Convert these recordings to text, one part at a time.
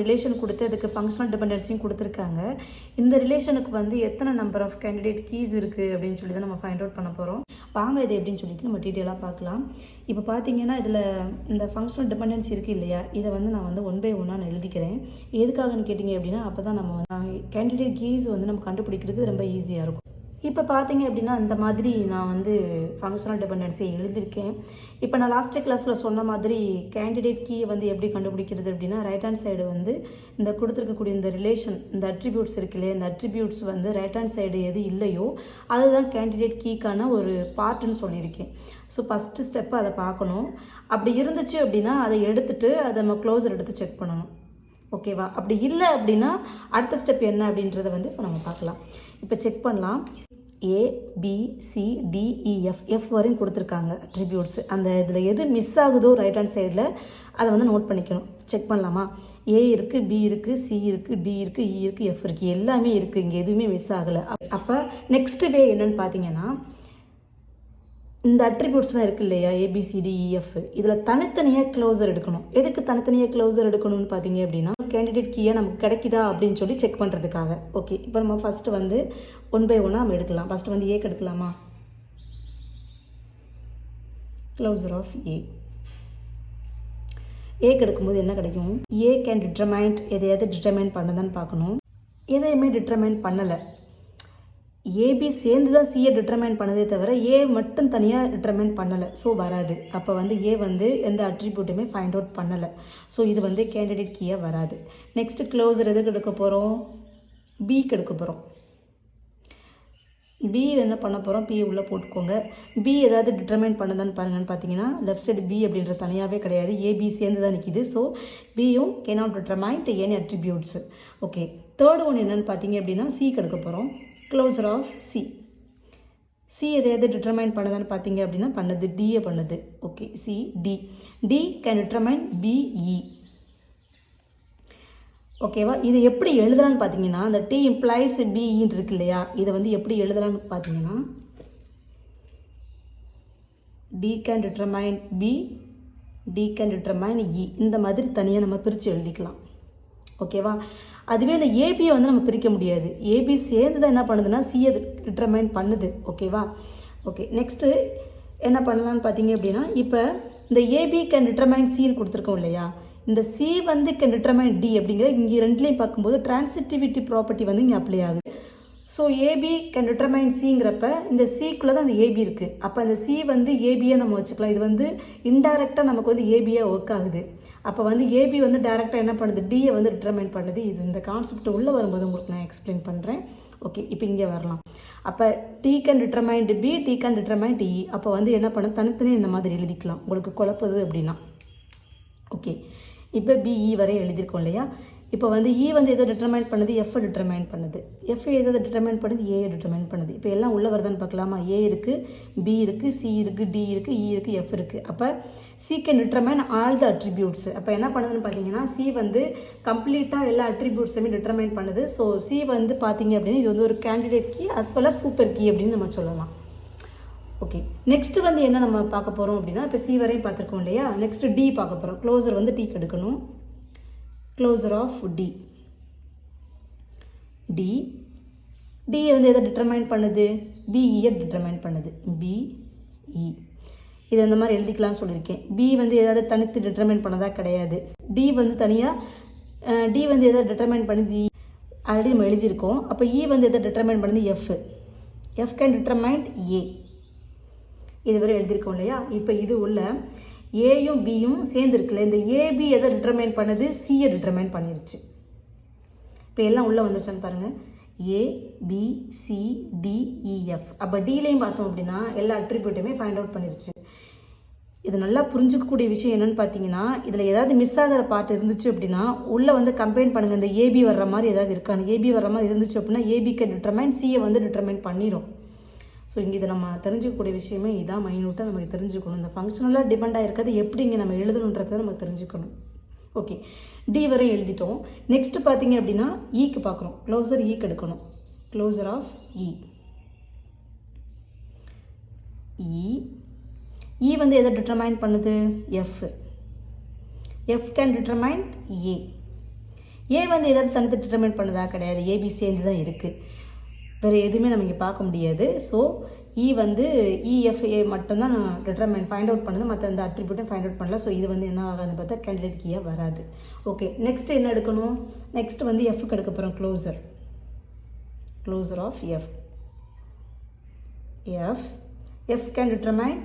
Relation கொடுத்து அதுக்கு functional டிபெண்டன்சியும் கொடுத்துருக்காங்க. இந்த ரிலேஷனுக்கு வந்து எத்தனை நம்பர் ஆஃப் கேண்டிடேட் கீஸ் இருக்குது அப்படின்னு சொல்லி தான் நம்ம ஃபைண்ட் அவுட் பண்ண போகிறோம். வாங்க இது எப்படின்னு சொல்லிட்டு நம்ம டீட்டெயிலாக பார்க்கலாம். இப்போ பார்த்தீங்கன்னா இதில் இந்த ஃபங்க்ஷனல் டிபெண்டன்சி இருக்குது இல்லையா, இதை வந்து நான் வந்து 1 by 1 நான் எழுதிக்கிறேன். எதுக்காகன்னு கேட்டிங்க அப்படின்னா அப்போ தான் நம்ம கேண்டிடேட் கீஸ் வந்து நம்ம கண்டுபிடிக்கிறதுக்கு ரொம்ப ஈஸியாக இருக்கும். இப்போ பார்த்தீங்க அப்படின்னா இந்த மாதிரி நான் வந்து ஃபங்க்ஷனல் டிபெண்டன்சியை எழுதியிருக்கேன். இப்போ நான் லாஸ்ட்டு கிளாஸில் சொன்ன மாதிரி கேண்டிடேட் கீயை வந்து எப்படி கண்டுபிடிக்கிறது அப்படின்னா ரைட் ஹேண்ட் சைடு வந்து இந்த கொடுத்துருக்கக்கூடிய இந்த ரிலேஷன், இந்த அட்ரிபியூட்ஸ் இருக்கு இல்லையா, இந்த அட்ரிபியூட்ஸ் வந்து ரைட் ஹேண்ட் சைடு எது இல்லையோ அதுதான் கேண்டிடேட் கீக்கான ஒரு பார்ட்டுன்னு சொல்லியிருக்கேன். ஸோ ஃபஸ்ட்டு ஸ்டெப்பு அதை பார்க்கணும். அப்படி இருந்துச்சு அப்படின்னா அதை எடுத்துகிட்டு அதை நம்ம க்ளோஸர் எடுத்து செக் பண்ணணும். ஓகேவா? அப்படி இல்லை அப்படின்னா அடுத்த ஸ்டெப் என்ன அப்படின்றத வந்து இப்போ நம்ம பார்க்கலாம். இப்போ செக் பண்ணலாம். ABCDEF வரையும் கொடுத்துருக்காங்க அட்ரிபியூட்ஸ். அந்த இதில் எது மிஸ் ஆகுதோ ரைட் ஹேண்ட் சைடில் அதை வந்து நோட் பண்ணிக்கணும். செக் பண்ணலாமா? A இருக்குது, B இருக்குது, C இருக்குது, D இருக்குது, E இருக்குது, F இருக்குது, எல்லாமே இருக்குது. இங்கே எதுவுமே மிஸ் ஆகலை. அப்போ நெக்ஸ்ட் வே என்னன்னு பார்த்தீங்கன்னா இந்த அட்ரிபியூட்ஸ்லாம் இருக்குது இல்லையா, ABCDEF, இதில் தனித்தனியாக க்ளோஸர் எடுக்கணும். எதுக்கு தனித்தனியாக க்ளோஸர் எடுக்கணும்னு பார்த்தீங்க அப்படின்னா கேண்டிடேட் கீயை நமக்கு கிடைக்குதா அப்படின்னு சொல்லி செக் பண்ணுறதுக்காக. ஓகே, இப்போ நம்ம ஃபஸ்ட்டு வந்து 1 by 1 நம்ம எடுக்கலாம். ஃபஸ்ட்டு வந்து ஏக்கு எடுக்கலாமா? க்ளோஸர் ஆஃப் ஏக்கு எடுக்கும்போது என்ன கிடைக்கும்? ஏ கேன் டிட்டர்மைண்ட் எதையாவது டிட்டர்மைன் பண்ணதான்னு பார்க்கணும். எதையுமே டிட்டர்மைன் பண்ணலை. ஏபி சேர்ந்து தான் சியை டிட்டர்மைன் பண்ணதே தவிர ஏ மட்டும் தனியாக டிட்டர்மைன் பண்ணலை. ஸோ வராது. அப்போ வந்து ஏ வந்து எந்த அட்ரிபியூட்டுமே ஃபைண்ட் அவுட் பண்ணலை. ஸோ இது வந்து கேண்டிடேட் கீயாக வராது. நெக்ஸ்ட்டு க்ளோஸர் எதுக்கு எடுக்க போகிறோம்? பிக்கு எடுக்க போகிறோம். பி என்ன பண்ண போகிறோம்? பியை உள்ளே போட்டுக்கோங்க. பி ஏதாவது டிட்டர்மைன் பண்ணதான்னு பாருங்கன்னு பார்த்தீங்கன்னா லெஃப்ட் சைடு பி அப்படின்ற தனியாகவே கிடையாது, ஏபி சேர்ந்து தான் நிற்கிது. ஸோ பியும் cannot determined any attributes. Okay, third one என்னென்னு பார்த்தீங்க அப்படின்னா சிக்கு எடுக்க போகிறோம். க்ளோஸர் ஆஃப் சி எதையாவது டிட்டர்மைன் பண்ணதான்னு பார்த்தீங்க அப்படின்னா பண்ணுது, டியை பண்ணுது. Okay, C D can determine B E. ஓகேவா? இது எப்படி எழுதலான்னு பார்த்தீங்கன்னா அந்த டி இம்ப்ளைஸ் பிஇன்னு இருக்கு இல்லையா, இதை வந்து எப்படி எழுதலான்னு பார்த்தீங்கன்னா D can determine B, D can determine E, இந்த மாதிரி தனியாக நம்ம பிரித்து எழுதிக்கலாம். ஓகேவா? அதுவே இந்த ஏபியை வந்து நம்ம பிரிக்க முடியாது. ஏபி சேர்ந்து தான் என்ன பண்ணுதுன்னா சியை டிட்டர்மைன் பண்ணுது. ஓகேவா? ஓகே, நெக்ஸ்ட்டு என்ன பண்ணலான்னு பார்த்தீங்க அப்படின்னா இப்போ இந்த ஏபி கேன் டிட்டர்மைன் சின்னு கொடுத்துருக்கோம் இல்லையா, இந்த சி வந்து கேன் டிட்டர்மைன் டி அப்படிங்கிற இங்கே ரெண்டுலேயும் பார்க்கும்போது டிரான்சிட்டிவிட்டி ப்ராப்பர்ட்டி வந்து இங்கே அப்ளை ஆகுது. ஸோ ஏபி கேன் டிட்டர்மைன் சிங்கிறப்ப இந்த சிக்குள்ளே தான் அந்த ஏபி இருக்குது. அப்போ அந்த சி வந்து ஏபியாக நம்ம வச்சுக்கலாம். இது வந்து இன்டைரக்டாக நமக்கு வந்து ஏபியாக ஒர்க் ஆகுது. அப்போ வந்து ஏபி வந்து டைரெக்டாக என்ன பண்ணுது? டியை வந்து டிட்டர்மைன் பண்ணுது. இது இந்த கான்செப்ட் உள்ளே வரும்போது உங்களுக்கு நான் எக்ஸ்பிளைன் பண்ணுறேன். ஓகே, இப்போ இங்கே வரலாம். அப்போ D can determined B, D can determined E. அப்போ வந்து என்ன பண்ண தனித்தனியாக இந்த மாதிரி எழுதிக்கலாம் உங்களுக்கு குழப்பது அப்படின்னா. ஓகே, இப்போ பிஇ வரை எழுதியிருக்கோம் இல்லையா. இப்போ வந்து இ வந்து எதை டிட்டர்மைன் பண்ணுது? எஃப் டிட்டர்மைன் பண்ணுது. எஃப் எதை டிட்டர்மைன் பண்ணுது? ஏ டிட்டர்மைன் பண்ணுது. இப்போ எல்லாம் உள்ளே வருதான்னு பார்க்கலாமா? ஏ இருக்குது, பி இருக்குது, சி இருக்குது, டி இருக்குது, இ இருக்குது, எஃப் இருக்குது. அப்போ C can determine all the attributes. அப்போ என்ன பண்ணுதுன்னு பார்த்தீங்கன்னா சி வந்து கம்ப்ளீட்டாக எல்லா அட்ரிபியூட்ஸுமே டிட்டர்மைன் பண்ணுது. ஸோ சி வந்து பார்த்தீங்க அப்படின்னா இது வந்து ஒரு candidate key as well as super key அப்படின்னு நம்ம சொல்லலாம். ஓகே, நெக்ஸ்ட்டு வந்து என்ன நம்ம பார்க்க போகிறோம் அப்படின்னா இப்போ சி வரையும் பார்த்துருக்கோம் இல்லையா, நெக்ஸ்ட்டு டி பார்க்க போகிறோம். க்ளோஸர் வந்து டிக்கு எடுக்கணும். க்ளோஸர் ஆஃப் டி வந்து எதை டிட்டர்மைன் பண்ணுது? பிஇயை டிட்டர்மைன் பண்ணுது. பிஇ இது அந்த மாதிரி எழுதிக்கலாம்னு சொல்லியிருக்கேன். பி வந்து எதாவது தனித்து டிட்டர்மைன் பண்ணதா கிடையாது. டி வந்து தனியாக டி வந்து எதை டிட்டர்மைன் பண்ணுது? ஆல்ரெடி நம்ம எழுதியிருக்கோம். அப்போ இ வந்து எதை டிட்டர்மைன் பண்ணுது? எஃப் கேன் டிட்டர்மைன் ஏ. இது வரை எழுதியிருக்கோம் இல்லையா. இப்போ இது உள்ள ஏயும் பியும் சேர்ந்துருக்குல்ல, இந்த ஏபி எதை டிட்டர்மைன் பண்ணுது? சியை டிட்டர்மைன் பண்ணிருச்சு. இப்போ எல்லாம் உள்ளே வந்துருச்சான்னு பாருங்கள். A B C D E F. அப்போ டிலையும் பார்த்தோம் அப்படின்னா எல்லா அட்ரிபியூட்டையுமே ஃபைண்ட் அவுட் பண்ணிருச்சு. இது நல்லா புரிஞ்சுக்கக்கூடிய விஷயம் என்னென்னு பார்த்தீங்கன்னா இதில் ஏதாவது மிஸ் ஆகிற பார்ட் இருந்துச்சு அப்படின்னா உள்ளே வந்து கம்பைன் பண்ணுங்கள். இந்த ஏபி வர்ற மாதிரி ஏதாவது இருக்கான்னு. ஏபி வர்ற மாதிரி இருந்துச்சு அப்படின்னா ஏபிக்கு டிட்டர்மைன் சியை வந்து டிட்டர்மைன் பண்ணிடும். ஸோ இங்கே இதை நம்ம தெரிஞ்சுக்கக்கூடிய விஷயமே இதான் மைனூட்டாக நமக்கு தெரிஞ்சுக்கணும். இந்த ஃபங்க்ஷனலாக டிபெண்டாக இருக்கிறது எப்படி இங்கே நம்ம எழுதணுன்றதை நம்ம தெரிஞ்சுக்கணும். ஓகே, டி வரை எழுதிட்டோம். நெக்ஸ்ட்டு பார்த்தீங்க அப்படின்னா ஈக்கு பார்க்குறோம். க்ளோஸர் ஈக்கு எடுக்கணும். க்ளோஸர் ஆஃப் இ வந்து எதை டிட்டர்மைன் பண்ணுது? எஃப் கேன் டிட்டர்மைன் ஏ. ஏ வந்து ஏதாவது தனித்து டிட்டர்மைன் பண்ணதா கிடையாது, ஏபி சேர்ந்து தான் இருக்குது, வேறு எதுவுமே நம்ம இங்கே பார்க்க முடியாது. ஸோ இ வந்து இஎஃப்ஏ மட்டும்தான் நான் டிட்டர்மைன் ஃபைண்ட் அவுட் பண்ணது, மற்ற அந்த அட்ரிபியூட்டும் ஃபைண்ட் அவுட் பண்ணல. ஸோ இது வந்து என்ன ஆகாதுன்னு பார்த்தா கேண்டிடேட் கீயாக வராது. ஓகே, நெக்ஸ்ட் என்ன எடுக்கணும்? நெக்ஸ்ட் வந்து எஃப்க்கு எடுக்க போகிறோம். Closure of F can determine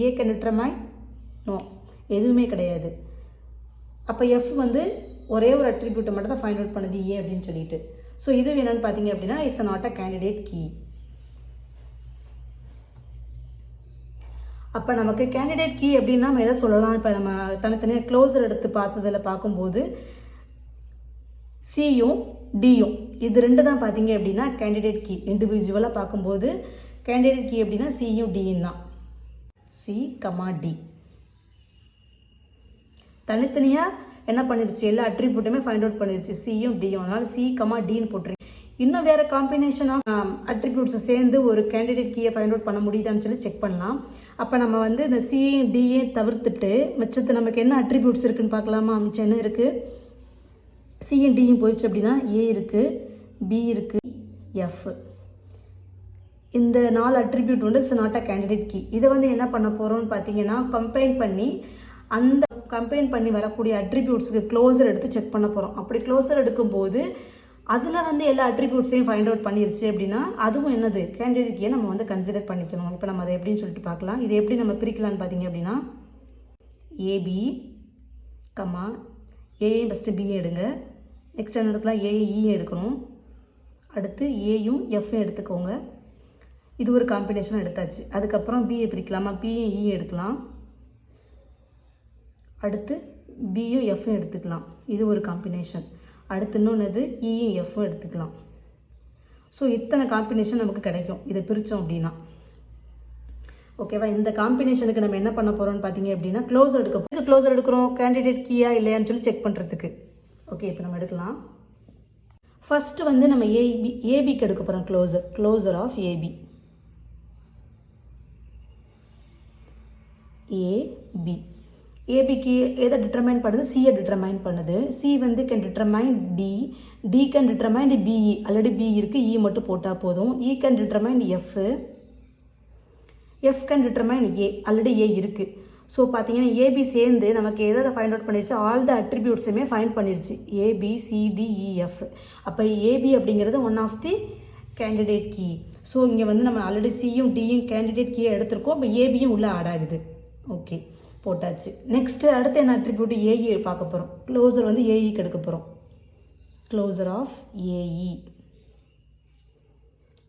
A can determine no, எதுவுமே கிடையாது. அப்போ எஃப் வந்து ஒரே ஒரு அட்ரிபியூட்டை மட்டும் தான் ஃபைண்ட் அவுட் பண்ணுது ஏ அப்படின்னு சொல்லிட்டு. ஸோ இது என்னன்னு பார்த்தீங்க அப்படின்னா it's not a candidate key. அப்போ நமக்கு கேண்டிடேட் கீ அப்படின்னா நம்ம எதை சொல்லலாம்? இப்போ நம்ம தனித்தனியாக க்ளோசர் எடுத்து பார்த்ததில் பார்க்கும்போது சியும் டியும் இது ரெண்டு தான் பார்த்தீங்க அப்படின்னா கேண்டிடேட் கீ. இண்டிவிஜுவலாக பார்க்கும்போது கேண்டிடேட் கீ அப்படின்னா சியும் டியும் தான். சி கமா டி தனித்தனியாக என்ன பண்ணிருச்சு, எல்லா அட்ரிபியூட்டுமே ஃபைண்ட் அவுட் பண்ணிருச்சு, சியும் டியும். அதனால் சி கமா டின்னு போட்டுருக்கு. இன்னும் வேறு காம்பினேஷன் ஆஃப் அட்ரிபியூட்ஸை சேர்ந்து ஒரு கேண்டிடேட் கீயை ஃபைண்ட் அவுட் பண்ண முடியுதான்னு சொல்லி செக் பண்ணலாம். அப்போ நம்ம வந்து இந்த சியும் டியும் தவிர்த்துட்டு மிச்சத்து நமக்கு என்ன அட்ரிபியூட்ஸ் இருக்குதுன்னு பார்க்கலாமா? மிச்சம் என்ன இருக்குது? சியும் டியும் போயிடுச்சு அப்படின்னா ஏ இருக்குது, பி இருக்குது, எஃப். இந்த 4 அட்ரிபியூட் வந்து it's not a candidate key. இதை வந்து என்ன பண்ண போகிறோம்னு பார்த்தீங்கன்னா கம்பைன் பண்ணி அந்த கம்பைன் பண்ணி வரக்கூடிய அட்ரிபியூட்ஸுக்கு க்ளோசர் எடுத்து செக் பண்ண போகிறோம். அப்படி க்ளோசர் எடுக்கும்போது அதில் வந்து எல்லா அட்ரிபியூட்ஸையும் ஃபைண்ட் அவுட் பண்ணிருச்சு அப்படின்னா அதுவும் என்னது கேண்டிடேட் கீயை நம்ம வந்து கன்சிடர் பண்ணிக்கணும். இப்போ நம்ம அதை எப்படின்னு சொல்லிட்டு பார்க்கலாம். இது எப்படி நம்ம பிரிக்கலான்னு பார்த்தீங்க அப்படின்னா ஏபி கமா ஏயும் ஃபஸ்ட்டு பியும் எடுங்க, நெக்ஸ்ட் என்ன எடுக்கலாம்? ஏஇயும் எடுக்கணும், அடுத்து ஏயும் எஃப்யும் எடுத்துக்கோங்க. இது ஒரு காம்பினேஷனாக எடுத்தாச்சு. அதுக்கப்புறம் பியை பிரிக்கலாமா? பியும் இயும் எடுக்கலாம், அடுத்து பியும் எஃப்பும் எடுத்துக்கலாம், இது ஒரு காம்பினேஷன். அடுத்து இன்னொன்று இயும் எஃப்பும் எடுத்துக்கலாம். ஸோ இத்தனை காம்பினேஷன் நமக்கு கிடைக்கும் இதை பிரித்தோம் அப்படின்னா. ஓகேவா? இந்த காம்பினேஷனுக்கு நம்ம என்ன பண்ண போகிறோம்னு பார்த்தீங்க அப்படின்னா க்ளோசர் எடுக்க போகிறோம். இது க்ளோசர் எடுக்கிறோம் கேண்டிடேட் கீயா இல்லையான்னு சொல்லி செக் பண்ணுறதுக்கு. ஓகே, இப்போ நம்ம எடுக்கலாம். ஃபஸ்ட்டு வந்து நம்ம ஏபிக்கு எடுக்க போகிறோம் க்ளோசர் ஆஃப் ஏபி. ஏபிக்கு எதை டிட்டர்மைன் பண்ணுது? சியை டிட்டர்மைன் பண்ணுது. சி வந்து can determine D can determine B E. Already B இருக்குது, இ மட்டும் போட்டால் போதும். E can determine F can determine A. Already A இருக்குது. ஸோ பார்த்தீங்கன்னா ஏபி சேர்ந்து நமக்கு எதை ஃபைண்ட் அவுட் பண்ணிடுச்சு? ஆல் த அட்ரிபியூட்ஸுமே ஃபைண்ட் பண்ணிடுச்சு, ஏபிசிடிஇஎஃப். அப்போ ஏபி அப்படிங்கிறது one of the candidate key. So இங்கே வந்து நம்ம ஆல்ரெடி சியும் டியும் கேண்டிடேட் கீயை எடுத்திருக்கோம். இப்போ ஏபியும் உள்ளே ஆட் ஆகுது. ஓகே, போட்டாச்சு. நெக்ஸ்ட்டு அடுத்து என்ன அட்ரிபியூட்? ஏஇ பார்க்க போகிறோம். க்ளோசர் வந்து ஏஇக்கு எடுக்க போகிறோம். Closure of A E.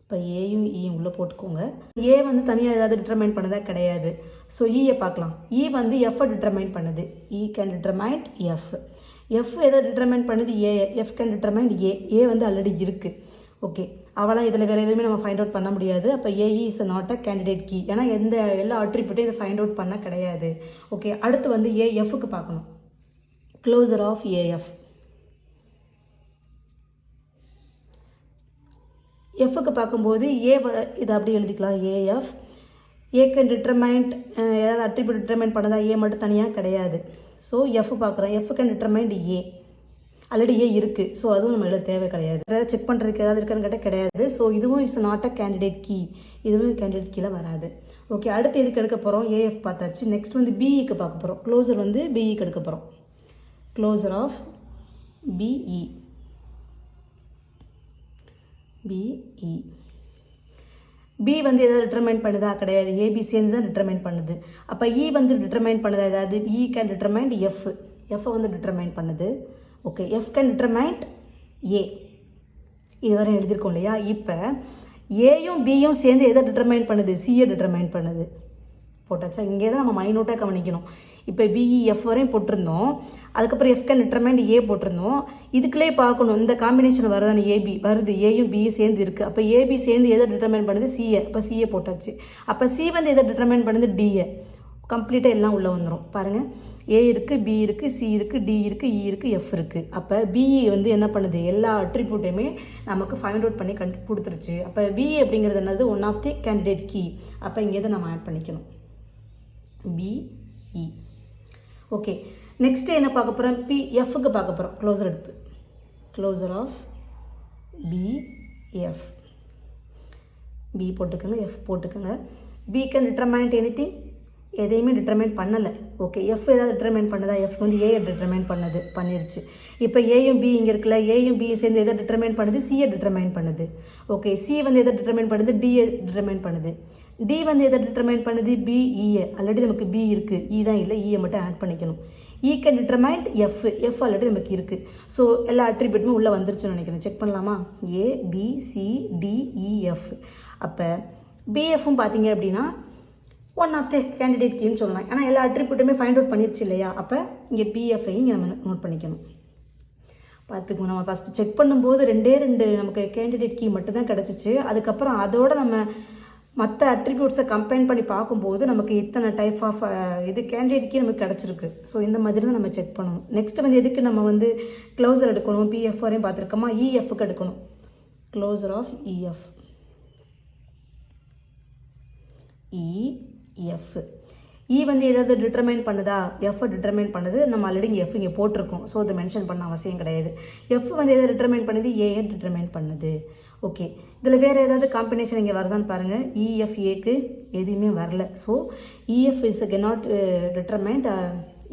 இப்போ ஏயும் இயும் உள்ளே போட்டுக்கோங்க. ஏ வந்து தனியாக ஏதாவது டிட்டர்மைன் பண்ணதா கிடையாது. ஸோ இயை பார்க்கலாம். இ வந்து எஃப்பை டிட்டர்மைன் பண்ணுது, இ கேன் டிட்டர்மைன் எஃப் எதை டிட்டர்மைன் பண்ணுது? ஏ. எஃப் கேன் டிட்டர்மைன் ஏ வந்து ஆல்ரெடி இருக்குது. ஓகே, அவளாம் இதில் வேறு எதுவுமே நம்ம ஃபைண்ட் அவுட் பண்ண முடியாது. அப்போ A E is not a candidate key. ஏன்னா எல்லா அட்ரிபியூட்டையும் இதை ஃபைண்ட் அவுட் பண்ண கிடையாது. ஓகே, அடுத்து வந்து ஏஎஃப்க்கு பார்க்கணும். Closer of AF. எஃப்க்கு பார்க்கும்போது இதை அப்படி எழுதிக்கலாம். ஏஎஃப் ஏ கேன் டிட்டர்மைன் ஏதாவது அட்ரிபியூட் டிட்டர்மைன் பண்ணதா? ஏ மட்டும் தனியாக கிடையாது. ஸோ எஃப் பார்க்குறோம். F can determine A. Already A இருக்குது. ஸோ அதுவும் நம்ம எழுத தேவை கிடையாது. ஏதாவது செக் பண்ணுறதுக்கு ஏதாவது இருக்கான்னு கேட்டால் கிடையாது. ஸோ இதுவும் is not a candidate key. இதுவும் கேண்டிடேட் கீழே வராது. ஓகே, அடுத்து எதுக்கு எடுக்க போகிறோம்? ஏஎஃப் பார்த்தாச்சு. நெக்ஸ்ட் வந்து பிஇக்கு பார்க்க போகிறோம். க்ளோசர் வந்து பிஇக்கு எடுக்க போகிறோம். Closure of BE. பி வந்து எதாவது டிட்டர்மைன் பண்ணுதா? கிடையாது. ஏபி சேர்ந்து தான் டிட்டர்மைன் பண்ணுது. அப்போ இ வந்து டிட்டர்மைன் பண்ணுதா? ஏதாவது இ கேன் டிட்டர்மைன் எஃப் வந்து டிட்டர்மைன் பண்ணுது. ஓகே, எஃப் கேன் டிட்டர்மைன் ஏ. இதுவரை எழுதியிருக்கோம் இல்லையா? இப்போ ஏயும் பியும் சேர்ந்து எதை டிட்டர்மைன் பண்ணுது? சியை டிட்டர்மைன் பண்ணுது. போட்டாச்சா? இங்கே தான் நம்ம மைனூட்டாக கவனிக்கணும். இப்போ பிஇஎஃப் வரையும் போட்டிருந்தோம், அதுக்கப்புறம் எஃப் கேன் டிட்டர்மைன் ஏ போட்டிருந்தோம். இதுக்குள்ளே பார்க்கணும் இந்த காம்பினேஷன் வருதானே? ஏபி வருது, ஏயும் பியும் சேர்ந்து இருக்குது. அப்போ ஏபி சேர்ந்து எதை டிட்டர்மைன் பண்ணுது? சியை. அப்போ சியை போட்டாச்சு. அப்போ சி வந்து எதை டிட்டர்மைன் பண்ணுது? டியை. கம்ப்ளீட்டாக எல்லாம் உள்ளே வந்துடும். பாருங்கள், ஏ இருக்குது, பி இருக்குது, சி இருக்குது, டி இருக்குது, இ இருக்குது, எஃப் இருக்குது. அப்போ பிஇ வந்து என்ன பண்ணுது? எல்லா அட்ரிபியூட்டையுமே நமக்கு ஃபைண்ட் அவுட் பண்ணி கொடுத்துருச்சு. அப்போ பிஇ அப்படிங்கிறது என்னது? One of the candidate key. அப்போ இங்கே தான் நம்ம ஆட் பண்ணிக்கணும், பிஇ. ஓகே, நெக்ஸ்ட்டு என்ன பார்க்க போகிறோம், எஃப்க்கு பார்க்க போகிறோம். க்ளோசர் எடுத்து க்ளோசர் ஆஃப் BF. B போட்டுக்கோங்க, F போட்டுக்கோங்க. B கேன் டிட்டர்மைன் எனிதிங், எதையுமே டிட்டர்மைன் பண்ணலை. ஓகே, எஃப் ஏதாவது டிட்டர்மைன் பண்ணுதா? எஃப் வந்து ஏயை டிட்டர்மைன் பண்ணிருச்சு. இப்போ ஏயும் பி இங்கே இருக்குல்ல, ஏயும் பி சேர்ந்து எதை டிட்டர்மைன் பண்ணுது? சியை டிட்டர்மைன் பண்ணுது. ஓகே, சி வந்து எதை டிட்டர்மைன் பண்ணுது? டியை டிட்டர்மைன் பண்ணுது. டி வந்து எதை டிட்டர்மைன் பண்ணுது? பிஇஏ. ஆல்ரெடி நமக்கு பி இருக்குது, இ தான் இல்லை, இயை மட்டும் ஆட் பண்ணிக்கணும். இ கேன் டிட்டர்மைன் எஃப் ஆல்ரெடி நமக்கு இருக்குது. ஸோ எல்லா அட்ரிபியூட்டுமே உள்ளே வந்துருச்சுன்னு நினைக்கிறேன். செக் பண்ணலாமா? A B C D E F. அப்போ பிஎஃப்பும் பார்த்தீங்க அப்படின்னா ஒன் ஆஃப் த கேண்டிடேட் கீன்னு சொல்லலாம். ஆனால் எல்லா அட்ரிபியூட்டுமே ஃபைண்ட் அவுட் பண்ணிருச்சு இல்லையா? அப்போ இங்கே பிஎஃப்ஐயும் நம்ம நோட் பண்ணிக்கணும். பார்த்துக்கணும், நம்ம ஃபஸ்ட்டு செக் பண்ணும்போது 2 நமக்கு கேண்டிடேட் கீ மட்டும் தான் கிடச்சிச்சு. அதுக்கப்புறம் அதோட நம்ம மற்ற அட்ரிபியூட்ஸை கம்பைன் பண்ணி பார்க்கும்போது நமக்கு இத்தனை டைப் ஆஃப் இது கேண்டிடேட் கீ நமக்கு கிடச்சிருக்கு. ஸோ இந்த மாதிரி தான் நம்ம செக் பண்ணணும். நெக்ஸ்ட் வந்து எதுக்கு நம்ம வந்து க்ளோசர் எடுக்கணும்? பிஎஃப் வரையும் பார்த்துருக்கோமா, இஎஃப்க்கு எடுக்கணும். Closure of E F. F. E வந்து ஏதாவது டிட்டர்மைன் பண்ணுதா? எஃப் டிட்டர்மைன் பண்ணுது. நம்ம ஆல்ரெடி இங்கே எஃப் இங்கே போட்டிருக்கோம். ஸோ அதை மென்ஷன் பண்ண அவசியம் கிடையாது. எஃப் வந்து எதாவது டிட்டர்மைன் பண்ணுது? ஏஏ டிட்டர்மைன் பண்ணுது. ஓகே, இதில் வேறு ஏதாவது காம்பினேஷன் இங்கே வருதான்னு பாருங்கள். இஎஃப்ஏக்கு எதுவுமே வரல. So EF is cannot determined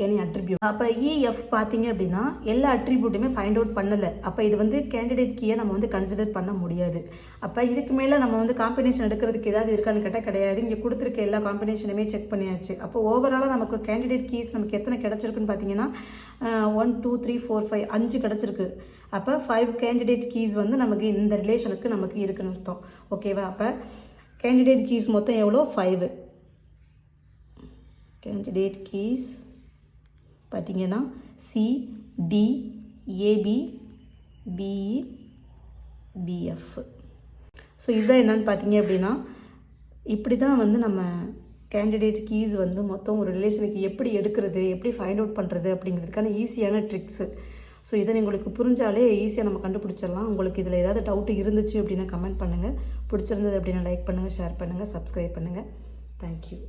any attribute. அப்போ இஎஃப் பார்த்தீங்க அப்படின்னா எல்லா அட்ரிபியூட்டுமே ஃபைண்ட் அவுட் பண்ணலை. அப்போ இது வந்து கேண்டிடேட் கீயை நம்ம வந்து கன்சிடர் பண்ண முடியாது. அப்போ இதுக்கு மேலே நம்ம வந்து காம்பினேஷன் எடுக்கிறதுக்கு ஏதாவது இருக்கான்னு கேட்டால் கிடையாது. இங்கே கொடுத்துருக்க எல்லா காம்பினேஷனுமே செக் பண்ணியாச்சு. அப்போ ஓவராலாக நமக்கு கேண்டிடேட் கீஸ் நமக்கு எத்தனை கிடச்சிருக்குன்னு பார்த்தீங்கன்னா 1 2 3 4 5 5 கிடச்சிருக்கு. அப்போ 5 கேண்டிடேட் கீஸ் வந்து நமக்கு இந்த ரிலேஷனுக்கு நமக்கு இருக்குன்னு அர்த்தம். ஓகேவா? அப்போ கேண்டிடேட் கீஸ் மொத்தம் எவ்வளோ? 5. கேண்டிடேட் கீஸ் பார்த்தீங்கன்னா C D A B B E B F. So இதுதான் என்னென்னு பார்த்தீங்க அப்படின்னா இப்படி தான் வந்து நம்ம கேண்டிடேட் கீஸ் வந்து மொத்தம் ஒரு ரிலேஷனுக்கு எப்படி எடுக்கிறது, எப்படி ஃபைண்ட் அவுட் பண்ணுறது அப்படிங்கிறதுக்கான ஈஸியான ட்ரிக்ஸு. ஸோ இதை உங்களுக்கு புரிஞ்சாலே ஈஸியாக நம்ம கண்டுபிடிச்சிடலாம். உங்களுக்கு இதில் ஏதாவது டவுட் இருந்துச்சு அப்படின்னா கமெண்ட் பண்ணுங்கள். பிடிச்சிருந்தது அப்படின்னா லைக் பண்ணுங்கள், ஷேர் பண்ணுங்கள், சப்ஸ்கிரைப் பண்ணுங்கள். தேங்க்யூ.